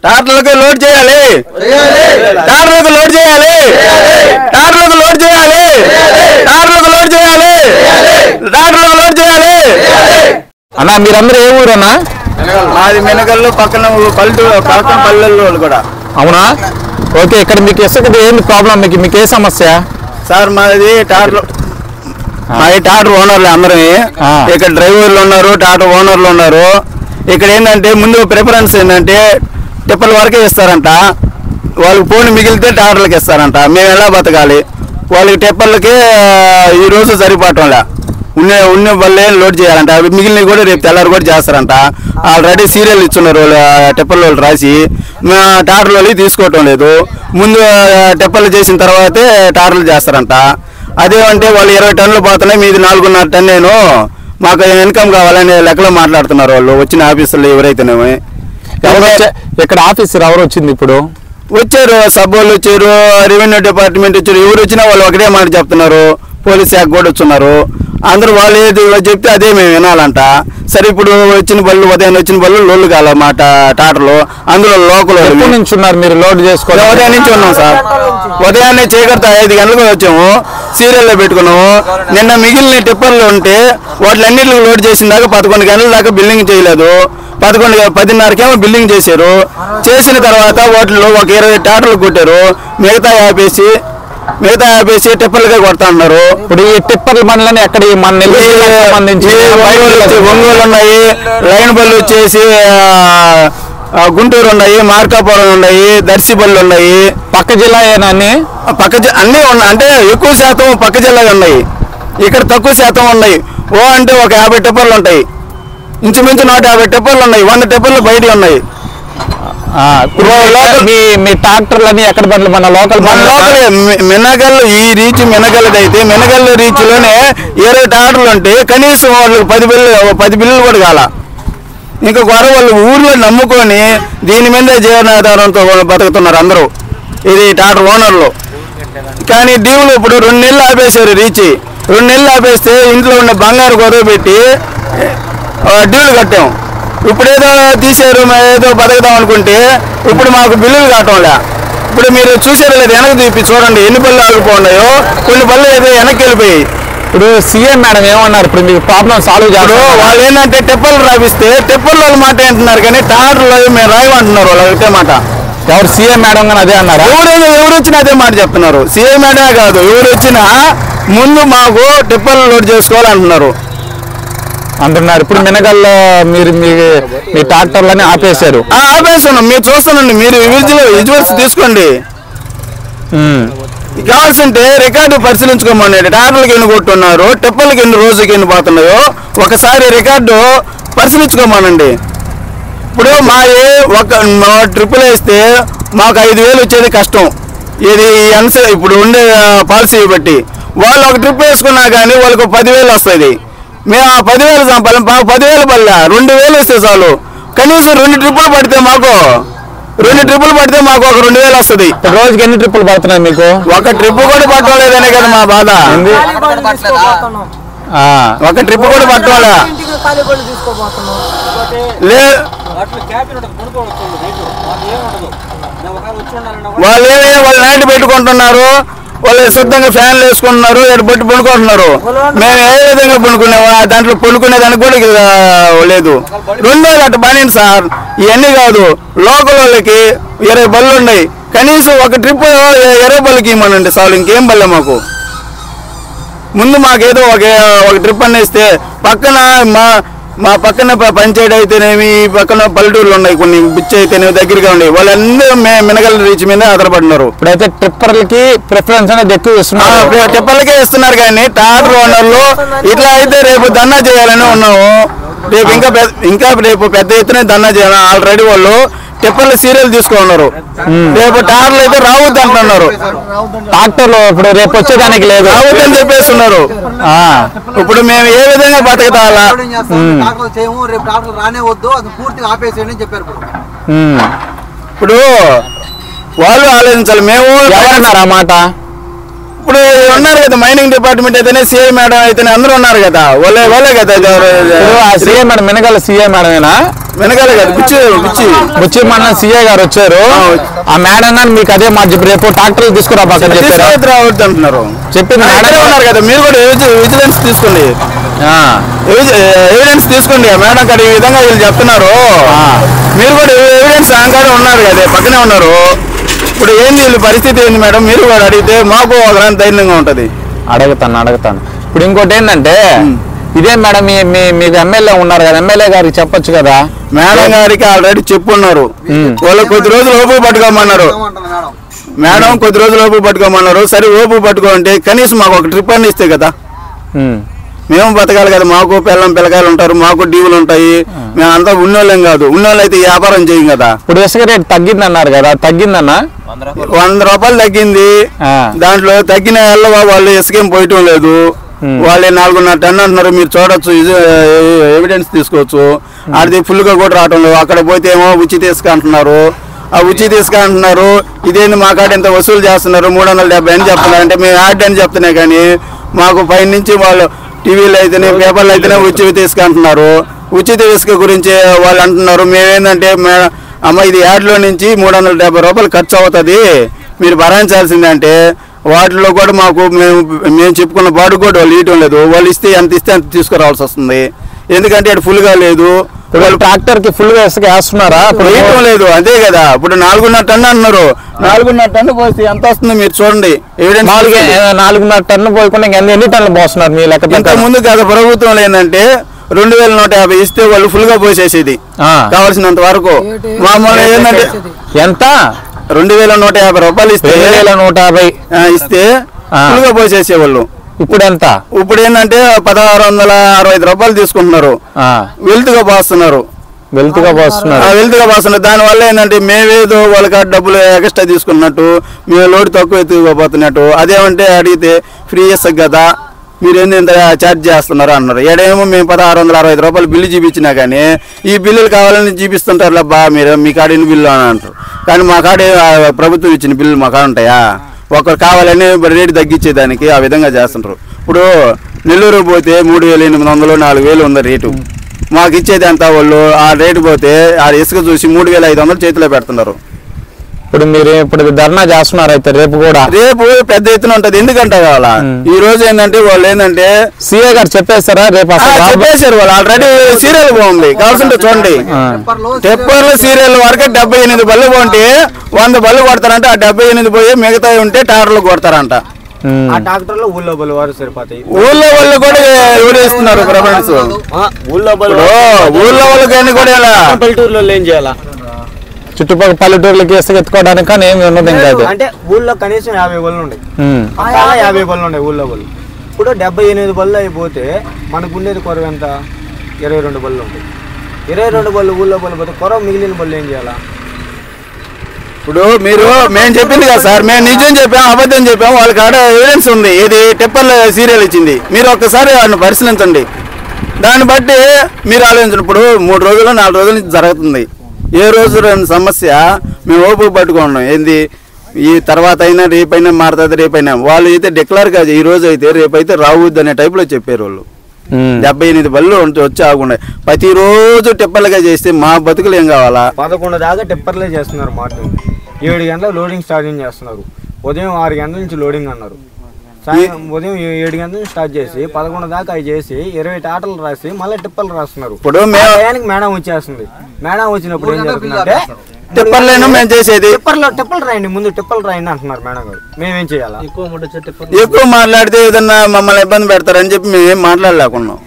టార్లకు load చేయాలి, టార్లకు load చేయాలి, టార్లకు load చేయాలి, టార్లకు లోడ్ చేయాలి, టార్లకు లోడ్ చేయాలి. అన్న మీరందరూ ఏ ఊరన్నా? మాది మెనగల్లు, పక్కన పల్లెల్లో కూడా. అవునా? ఓకే. ఇక్కడ మీకు ఇసుక ఏంది ప్రాబ్లం? మీకు ఏ సమస్య సార్? మాది టాటర్ ఓనర్లు అందరూ. ఇక్కడ డ్రైవర్లు ఉన్నారు, టాటర్ ఓనర్లు ఉన్నారు. ఇక్కడ ఏంటంటే ముందు ప్రిఫరెన్స్ ఏంటంటే టిప్పల వరకే ఇస్తారంట. వాళ్ళకి పోని మిగిలితే టాటర్లకు ఇస్తారంట. మేము ఎలా బతకాలి? వాళ్ళకి టిప్పర్లకే ఈరోజు సరిపోవటంలే. ఉన్న వాళ్ళే లోడ్ చేయాలంట. మిగిలినవి కూడా రేపు తెల్లారు కూడా చేస్తారంట. ఆల్రెడీ సీరియల్ ఇచ్చున్నారు వాళ్ళు టిప్పర్ల వాళ్ళు రాసి. టాటర్ల వాళ్ళు తీసుకోవటం లేదు. ముందు టిప్పర్లు చేసిన తర్వాతే టాటర్లు చేస్తారంట. అదేమంటే వాళ్ళు 20 టన్నులు పోతున్నాయి, మీది 4.5 టన్నేను, మాకు ఇన్కమ్ కావాలని లెక్కలో మాట్లాడుతున్నారు వాళ్ళు వచ్చిన ఆఫీసులు ఎవరైతేనేమో. ఇక్కడ ఆఫీసర్ ఎవరు వచ్చింది? ఇప్పుడు వచ్చారు, సబ్ వాళ్ళు వచ్చారు, రెవెన్యూ డిపార్ట్మెంట్ వచ్చారు. ఎవరు వచ్చినా వాళ్ళు ఒకటే మాట చెప్తున్నారు. పోలీస్ శాఖ కూడా వచ్చున్నారు. అందరూ వాళ్ళు ఏది చెప్తే అదే మేము వినాలంట. సరే ఇప్పుడు వచ్చిన బళ్ళు, ఉదయం వచ్చిన బళ్ళు లోడ్లు కాల మాట టాటర్లు. అందులో లోకల్ నుంచి ఉన్నారు మీరు లోడ్ చేసుకోవాలి? ఉదయం నుంచి ఉన్నాం సార్. ఉదయాన్నే చీకటి 5 గంటలకు వచ్చాము, సీరియల్లో పెట్టుకున్నాము. నిన్న మిగిలిన టిప్పర్లు ఉంటే వాటిలన్నింటికి లోడ్ చేసిన దాకా 11 గంటల దాకా బిల్డింగ్ చేయలేదు. 10:30కేమో బిల్డింగ్ చేశారు. చేసిన తర్వాత వాటిలో ఒక 20 టాటర్లు కొట్టారు. మిగతా ఆపేసి టిప్పర్లకే కొడతా ఉన్నారు. ఇప్పుడు ఈ టిప్పర్ల బండ్లని ఎక్కడ ఒంగోలు ఉన్నాయి, లైన్ బళ్ళు వచ్చేసి గుంటూరు ఉన్నాయి, మార్కాపురం ఉన్నాయి, దర్శి బళ్ళు ఉన్నాయి. పక్క జిల్లా అన్ని అన్నీ ఉన్నాయి. అంటే ఎక్కువ శాతం పక్క జిల్లా ఉన్నాయి, ఇక్కడ తక్కువ శాతం ఉన్నాయి. అంటే ఒక 50 టిప్పర్లు ఉంటాయి, ఇంచుమించు 150 టిప్పర్లు ఉన్నాయి. 100 టిప్పర్లు బయట ఉన్నాయి. మీ ట్రాక్టర్లని ఎక్కడ బండ్లు? మన లోకల్ మినగల్, ఈ రీచ్ మినగల్ది అయితే మినగల్ రీచ్ లోనే 20 టాటర్లు ఉంటే కనీసం వాళ్ళు 10 బిల్లులు కూడా కాల. ఇంకా వాళ్ళు ఊర్లో నమ్ముకొని దీని మీదే జీవనాధారంతో బతుకుతున్నారు అందరూ, ఇది టాటర్ ఓనర్లు. కానీ డ్యూలు ఇప్పుడు 2 నెలలు ఆపేశారు. రీచ్ 2 నెలలు ఆపేస్తే ఇంట్లో ఉన్న బంగారు గొడవ పెట్టి డ్యూలు కట్టాం. ఇప్పుడేదో తీసారు, ఏదో బతుకుదాం అనుకుంటే ఇప్పుడు మాకు బిల్లులు కావటంలే. ఇప్పుడు మీరు చూసారు లేదు, వెనక్కి తీపి చూడండి ఎన్ని పళ్ళు ఆగిపోన్నాయో. కొన్ని పళ్ళు అయితే వెనక్కి వెళ్ళిపోయి. ఇప్పుడు సీఎం మేడం ఏమన్నారు? ఇప్పుడు మీకు ప్రాబ్లం సాల్వ్ చేస్తారు. వాళ్ళు ఏంటంటే టిప్పర్లు రాపిస్తే టిప్పర్ల వాళ్ళ మాట అంటున్నారు, కానీ టాటర్లు మేము రాయమంటున్నారు. వాళ్ళు ఒకటే మాట. ఎవరు? సీఎం మేడం కానీ అదే అన్నారు. ఎవరు వచ్చినా అదే మాట చెప్తున్నారు. సీఎం మేడమే కాదు, ఎవరు వచ్చినా ముందు మాకు టిప్పర్లు లోడ్ చేసుకోవాలంటున్నారు అంటున్నారు. ఇప్పుడు మినగల్లో మీరు మీ ట్రాక్టర్లని ఆపేశారు? ఆపేస్తున్నాం. మీరు చూస్తానండి, మీరు విజువల్స్ తీసుకోండి. కావాల్సింటే రికార్డు పరిశీలించుకోమన్నాడు. టాటర్లకు ఎన్ని కొట్టున్నారు, టిప్పర్లకి ఎన్ని రోజుకి ఎన్ని పోతున్నాయో ఒకసారి రికార్డు పరిశీలించుకోమనండి. ఇప్పుడు ఒక ట్రిప్పులు వేస్తే మాకు 5,000 వచ్చేది కష్టం. ఇది ఇప్పుడు ఉండే పాలసీ బట్టి వాళ్ళు ఒక ట్రిప్ వేసుకున్నా కానీ వాళ్ళకు 10,000 వస్తుంది. మేము ఆ 10,000 సంపాలి, మాకు 10,000 పడలే, 2,000 వస్తే చాలు. కనీసం 2 ట్రిప్పులు పడితే మాకు ఒక 2,000 వస్తుంది. రోజుకి ఎన్ని ట్రిప్పులు పడుతున్నాయి మీకు? ఒక ట్రిప్ కూడా పట్టలేదనే కదా మా బాధ. ఒక ట్రిప్ కూడా పట్టవాలా లేదు. వాళ్ళు నైట్ పెట్టుకుంటున్నారు, వాళ్ళు శుద్ధంగా ఫ్యాన్లు వేసుకుంటున్నారు, బట్టి పడుకుంటున్నారు. మేము ఏ విధంగా పడుకునేవా? దాంట్లో పడుకునేదానికి కూడా లేదు. 2 రోజులు అట్ట బాగానే సార్. ఇవన్నీ కాదు, లోకల్ వాళ్ళకి 20 బళ్ళు ఉన్నాయి. కనీసం ఒక ట్రిప్ 20 బళ్ళకి ఇవ్వమనండి చాలు, ఇంకేం బల్లే మాకు. ముందు మాకేదో ఒక ట్రిప్ అనేస్తే పక్కన మా పక్కన పంచాయతీ అయితేనేమి, పక్కన పల్లెటూర్లు ఉన్నాయి, కొన్ని బిచ్చి అయితేనేమి దగ్గరగా ఉన్నాయి. వాళ్ళందరూ మినగల్ రీచ్ మీద ఆధారపడినారు. ఇప్పుడైతే ట్రిప్పర్లకి ప్రిఫరెన్స్ అనేది ఎక్కువ ఇస్తున్నారు. ట్రిప్పర్లకే ఇస్తున్నారు, కానీ టాటర్ ఓనర్లు ఇట్లా అయితే రేపు ధర్నా చేయాలని ఉన్నాము. రేపు ఇంకా రేపు పెద్ద ఎత్తున ధర్నా చేయాలి. ఆల్రెడీ వాళ్ళు టిప్పర్లు సీరియల్ తీసుకున్నారు. రేపు టాటర్లు అయితే రావద్దు అంటున్నారు. ట్రాక్టర్లు ఇప్పుడు రేపు వచ్చేదానికి లేదు, రావద్దని చెప్పేస్తున్నారు. ఇప్పుడు మేము ఏ విధంగా బతకతాలా? ఇప్పుడు వాళ్ళు ఆలోచించాలి. మేము ఎవరన్నారు ఆ మాట? ఇప్పుడు ఉన్నారు కదా మైనింగ్ డిపార్ట్మెంట్ అయితేనే సిఐ మేడం అయితేనే అందరూ ఉన్నారు కదా వాళ్ళే కదా సిఐ మేడం మినగాల సిఐ మేడమేనా వెనకాల కదా బుచ్చి మన సిఐ గారు వచ్చారు ఆ మేడం గారు మీకు అదే మాట చెప్పి రేపు ట్రాక్టర్లు తీసుకురా రావద్దు అంటున్నారు చెప్పింది మేడం ఉన్నారు కదా మీరు కూడా విజిలెన్స్ తీసుకోండి ఎవిడెన్స్ తీసుకోండి మేడం గారు ఈ విధంగా వీళ్ళు చెప్తున్నారు మీరు కూడా ఎవిడెన్స్ ఆంకాడ ఉన్నారు కదా పక్కనే ఉన్నారు ఇప్పుడు ఏంది వీళ్ళ పరిస్థితి ఏంది మేడం మీరు కూడా అడిగితే మాకు ఒక ధైర్యంగా ఉంటది అడుగుతాను ఇప్పుడు ఇంకోటి ఏంటంటే ఇదే మేడం మీకు ఎమ్మెల్యే ఉన్నారు కదా ఎమ్మెల్యే గారికి చెప్పొచ్చు కదా మేడం గారికి ఆల్రెడీ చెప్పున్నారు వాళ్ళు కొద్ది రోజులు ఓపు పట్టుకోమన్నారు మేడం కొద్ది రోజులు ఓపు పట్టుకోమన్నారు సరే ఓపు పట్టుకోండి కనీసం మాకు ఒక ట్రిప్ అని ఇస్తే కదా మేము బతకాలి కదా మాకు పిల్లకాయలు ఉంటారు మాకు డీవులు ఉంటాయి మేమంతా ఉన్నోళ్ళేం కాదు ఉన్నోళ్ళు అయితే వ్యాపారం చేయం కదా ఇప్పుడు ఇసుక రేట్ తగ్గింది అన్నారు కదా తగ్గిందన్నా 100 రూపాయలు తగ్గింది దాంట్లో తగ్గిన వాళ్ళు ఇసుకేం పోయటం లేదు వాళ్ళే 4.5 టన్ను అంటున్నారు మీరు చూడొచ్చు ఎవిడెన్స్ తీసుకోవచ్చు అది ఫుల్ గా కూడా రావటం లేదు అక్కడ పోతే ఏమో ఉచిత ఇసుక అంటున్నారు ఆ ఉచిత ఇసుక అంటున్నారు ఇదేంటి మా కాడ ఎంత వసూలు చేస్తున్నారు 370 అని చెప్తున్నారు అంటే మేము యాడ్ అని చెప్తున్నాయి కానీ మాకు పైన నుంచి వాళ్ళు టీవీలో అయితేనే పేపర్లు అయితేనే ఉచిత ఇసుక అంటున్నారు ఉచిత ఇసుక గురించి వాళ్ళు అంటున్నారు మేమేంటంటే అమ్మ ఇది యాడ్లో నుంచి 370 రూపాయలు ఖర్చు అవుతుంది మీరు భరించాల్సిందంటే వాటిలో కూడా మాకు మేము చెప్పుకున్న బాడు కూడా వాళ్ళు ఇవ్వటం లేదు వాళ్ళు ఇస్తే ఎంత తీసుకురావాల్సి వస్తుంది ఎందుకంటే అది ఫుల్ గా లేదు వాళ్ళు ట్రాక్టర్ కి ఫుల్ గా ఇసుక వేస్తున్నారా వేయటం లేదు అంతే కదా ఇప్పుడు 4.5 టన్ను అంటున్నారు 4.5 టన్ను పోస్తే ఎంత వస్తుంది మీరు చూడండి 4.5 టన్ను పోయకుండా ఎన్ని టన్నులు పోస్తున్నారు మీ లెక్క ఇంత ముందు గత ప్రభుత్వం ఏంటంటే 2150 ఇస్తే వాళ్ళు ఫుల్ గా పోసేసేది కావాల్సినంత వరకు మామూలుగా ఏంటంటే ఎంత 2150 రూపాయలు ఇస్తే 2150 ఇస్తే ఫుల్ గా పోసేసేవాళ్ళు ఇప్పుడు ఎంత ఇప్పుడు ఏంటంటే 1665 రూపాయలు తీసుకుంటున్నారు వెల్త్గా పోస్తున్నారు దాని వల్ల ఏంటంటే మేమేదో వాళ్ళకి డబ్బులు ఎక్స్ట్రా తీసుకున్నట్టు మేము లోడ్ తక్కువ ఎత్తుకుపోతున్నట్టు అదేమంటే అడిగితే ఫ్రీ ఇస్తాం కదా మీరు ఎంత ఛార్జ్ చేస్తున్నారు అన్నారు ఏడేమో మేము 1665 రూపాయలు బిల్లు చూపించినా కానీ ఈ బిల్లులు కావాలని చూపిస్తుంటారు అబ్బా మీరు మీ కాడ బిల్లు అని అంటారు కానీ మా కాడ ప్రభుత్వం ఇచ్చిన బిల్లులు మా కాడ ఉంటాయా ఒకరు కావాలని రేటు తగ్గించేదానికి ఆ విధంగా చేస్తుంటారు ఇప్పుడు నెల్లూరు పోతే 3800 4000 ఉంది రేటు మాకు ఇచ్చేది అంతా వాళ్ళు ఆ రేటు పోతే ఆ ఇసుక చూసి 3500 చేతిలో పెడుతున్నారు ఇప్పుడు మీరు ఇప్పుడు ధర్నా చేస్తున్నారు అయితే రేపు పెద్ద ఎత్తున ఉంటది ఎందుకంటే కావాలా ఈ రోజు ఏంటంటే వాళ్ళు ఏంటంటే సీఏ గారు చెప్పేస్తారా రేపు చెప్పేశారు వాళ్ళు ఆల్రెడీ సీరియల్ బాగుంది కావాల్సింటే చూడండి టెప్పర్లు సీరియల్ వరకు 78 బళ్ళు పోంటే 100 బళ్ళు కొడతారంట ఆ 78 పోయి మిగతా ఉంటే టాటర్లు కొడతారంట ఆ ట్రాక్టర్లో ఊళ్ళో బళ్ళు వారు సరిపోతాయి ఊళ్ళో వాళ్ళు కూడా ఎవరేస్తున్నారు ప్రిఫరెన్స్ ఊళ్ళో వాళ్ళకి కూడా పల్లెటూరులో ఏం చేయాలా చుట్టుపక్కల పల్లెటూర్లకి ఇసుక ఎత్తుకోవడానికి కానీ ఏమి ఉన్నది కాదు అంటే ఊళ్ళో కనీసం 50 బళ్ళు ఉంటాయి 50 బళ్ళు ఉంటాయి ఊళ్ళో బళ్ళు ఇప్పుడు 78 బళ్ళు అయిపోతే మనకు ఉండేది కొరవ ఎంత 22 బళ్ళు ఉంటాయి 22 బళ్ళు ఊళ్ళో బళ్ళు పోతే కొరవ మిగిలిన బళ్ళు ఏం చేయాలా ఇప్పుడు మేము చెప్పింది కదా సార్ మేము నిజం చెప్పాము అబద్ధం చెప్పాము వాళ్ళకి ఆడ ఎవిడెన్స్ ఉంది ఇది టెప్పర్ల సీరియల్ ఇచ్చింది మీరు ఒక్కసారి వాడిని పరిశీలించండి దాన్ని బట్టి మీరు ఆలోచించండి ఇప్పుడు 3 రోజులు 4 రోజుల నుంచి జరుగుతుంది ఏ రోజు సమస్య మేము ఓపు పట్టుకున్నాం ఏంది ఈ తర్వాత అయినా రేపైనా మారుతుంది రేపైనా వాళ్ళు అయితే డిక్లేర్ కాదు ఈ రోజు అయితే రేపైతే రావద్దు అనే టైప్లో చెప్పారు వాళ్ళు 78 బళ్ళు వచ్చి ఆగుండే ప్రతిరోజు టిప్పర్లుగా చేస్తే మా బతుకులు ఏం కావాలా 11 దాకా టిప్పర్లే చేస్తున్నారు మార్నింగ్ 7 గంటల లోడింగ్ స్టార్టింగ్ చేస్తున్నారు ఉదయం 6 గంటల నుంచి లోడింగ్ అన్నారు ఉదయం 7 గంటల నుంచి స్టార్ట్ చేసి 11 దాకా అవి చేసి 20 టాటలు రాసి మళ్ళీ టిప్పర్లు రాస్తున్నారు ఇప్పుడు మేడం వచ్చేస్తుంది మేడం వచ్చినప్పుడు ఏం జరుగుతుందంటే టిప్పర్లేను మేము చేసేది టిప్పర్లు రాయండి ముందు టిప్పర్లు రాయండి అంటున్నారు మేడం గారు మేమేం చేయాలా ఎక్కువ మాట్లాడితే ఏదన్నా మమ్మల్ని ఇబ్బంది పెడతారని చెప్పి మేమేం మాట్లాడలేకున్నాం